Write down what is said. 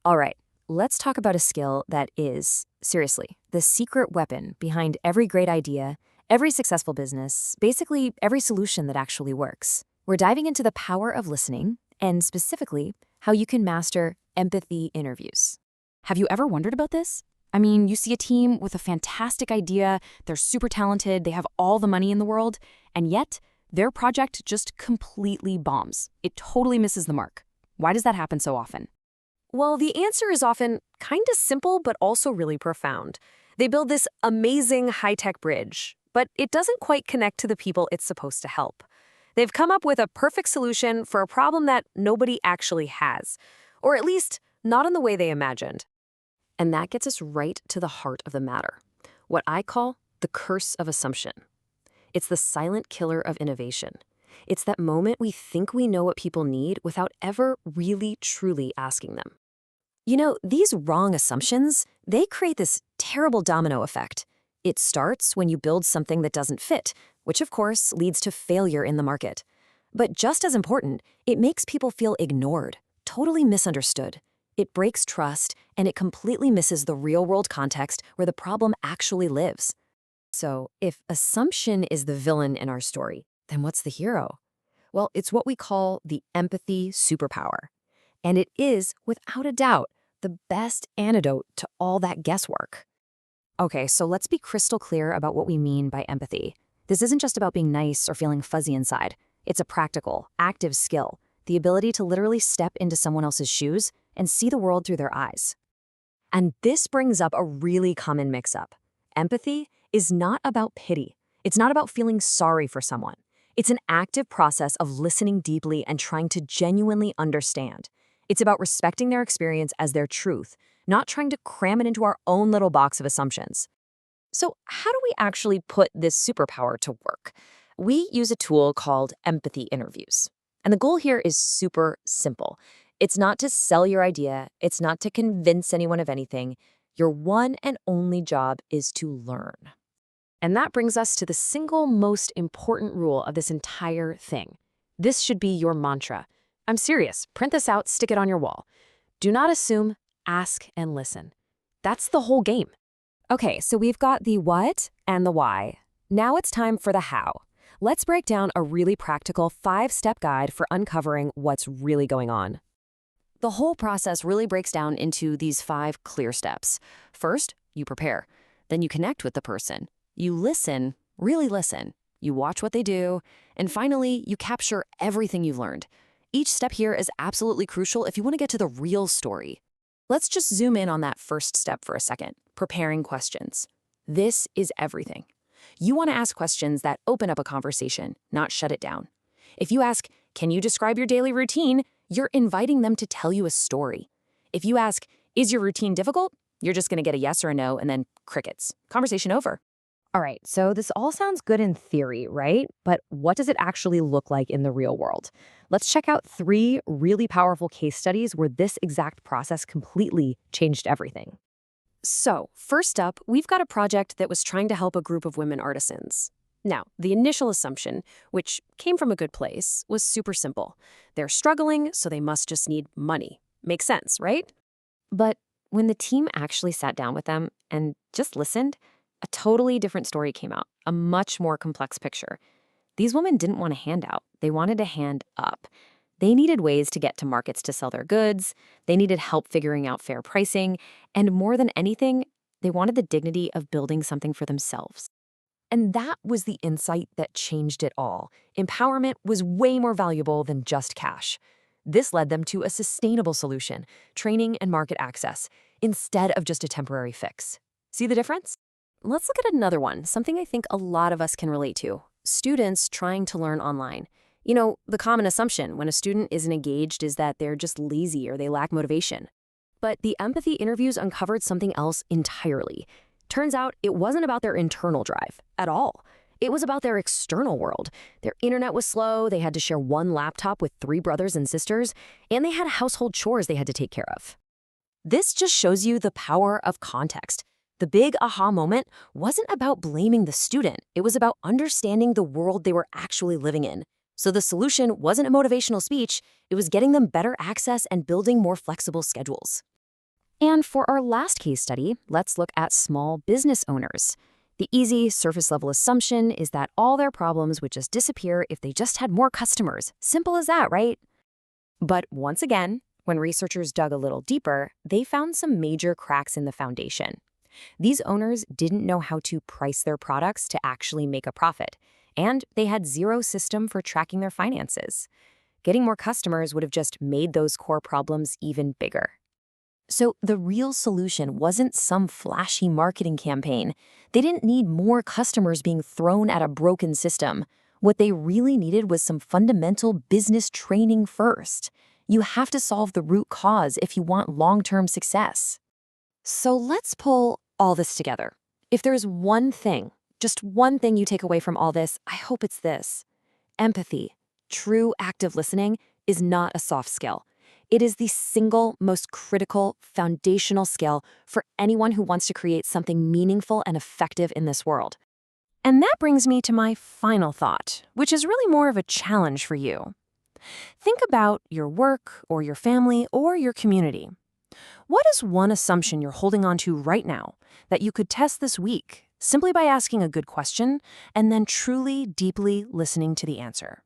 All right, let's talk about a skill that is, seriously, the secret weapon behind every great idea, every successful business, basically every solution that actually works. We're diving into the power of listening, and specifically, how you can master empathy interviews. Have you ever wondered about this? I mean, you see a team with a fantastic idea, they're super talented, they have all the money in the world, and yet their project just completely bombs. It totally misses the mark. Why does that happen so often? Well, the answer is often kind of simple, but also really profound. They build this amazing high-tech bridge, but it doesn't quite connect to the people it's supposed to help. They've come up with a perfect solution for a problem that nobody actually has, or at least not in the way they imagined. And that gets us right to the heart of the matter, what I call the curse of assumption. It's the silent killer of innovation. It's that moment we think we know what people need without ever really, truly asking them. You know, these wrong assumptions, they create this terrible domino effect. It starts when you build something that doesn't fit, which of course leads to failure in the market. But just as important, it makes people feel ignored, totally misunderstood. It breaks trust, and it completely misses the real-world context where the problem actually lives. So, if assumption is the villain in our story, then what's the hero? Well, it's what we call the empathy superpower. And it is, without a doubt, the best antidote to all that guesswork. Okay, so let's be crystal clear about what we mean by empathy. This isn't just about being nice or feeling fuzzy inside. It's a practical, active skill, the ability to literally step into someone else's shoes and see the world through their eyes. And this brings up a really common mix-up. Empathy is not about pity. It's not about feeling sorry for someone. It's an active process of listening deeply and trying to genuinely understand. It's about respecting their experience as their truth, not trying to cram it into our own little box of assumptions. So how do we actually put this superpower to work? We use a tool called empathy interviews. And the goal here is super simple. It's not to sell your idea. It's not to convince anyone of anything. Your one and only job is to learn. And that brings us to the single most important rule of this entire thing. This should be your mantra. I'm serious. Print this out, stick it on your wall. Do not assume, ask and listen. That's the whole game. Okay, so we've got the what and the why. Now it's time for the how. Let's break down a really practical 5-step guide for uncovering what's really going on. The whole process really breaks down into these 5 clear steps. First, you prepare. Then you connect with the person. You listen, really listen. You watch what they do. And finally, you capture everything you've learned. Each step here is absolutely crucial if you want to get to the real story. Let's just zoom in on that first step for a second, preparing questions. This is everything. You want to ask questions that open up a conversation, not shut it down. If you ask, "Can you describe your daily routine?" you're inviting them to tell you a story. If you ask, "Is your routine difficult?" you're just going to get a yes or a no and then crickets. Conversation over. All right, so this all sounds good in theory, right? But what does it actually look like in the real world? Let's check out 3 really powerful case studies where this exact process completely changed everything. So, first up, we've got a project that was trying to help a group of women artisans. Now, the initial assumption, which came from a good place, was super simple. They're struggling, so they must just need money. Makes sense, right? But when the team actually sat down with them and just listened, a totally different story came out, a much more complex picture. These women didn't want a handout. They wanted a hand up. They needed ways to get to markets to sell their goods. They needed help figuring out fair pricing. And more than anything, they wanted the dignity of building something for themselves. And that was the insight that changed it all. Empowerment was way more valuable than just cash. This led them to a sustainable solution, training and market access, instead of just a temporary fix. See the difference? Let's look at another one, something I think a lot of us can relate to. Students trying to learn online. You know, the common assumption when a student isn't engaged is that they're just lazy or they lack motivation. But the empathy interviews uncovered something else entirely. Turns out it wasn't about their internal drive at all. It was about their external world. Their internet was slow, they had to share one laptop with 3 brothers and sisters, and they had household chores they had to take care of. This just shows you the power of context. The big aha moment wasn't about blaming the student. It was about understanding the world they were actually living in. So the solution wasn't a motivational speech. It was getting them better access and building more flexible schedules. And for our last case study, let's look at small business owners. The easy, surface-level assumption is that all their problems would just disappear if they just had more customers. Simple as that, right? But once again, when researchers dug a little deeper, they found some major cracks in the foundation. These owners didn't know how to price their products to actually make a profit, and they had zero system for tracking their finances. Getting more customers would have just made those core problems even bigger. So the real solution wasn't some flashy marketing campaign. They didn't need more customers being thrown at a broken system. What they really needed was some fundamental business training first. You have to solve the root cause if you want long-term success. So let's pull all this together. If there's one thing, just one thing you take away from all this, I hope it's this. Empathy, true active listening, is not a soft skill. It is the single most critical, foundational skill for anyone who wants to create something meaningful and effective in this world. And that brings me to my final thought, which is really more of a challenge for you. Think about your work or your family or your community. What is one assumption you're holding on to right now that you could test this week simply by asking a good question and then truly, deeply listening to the answer?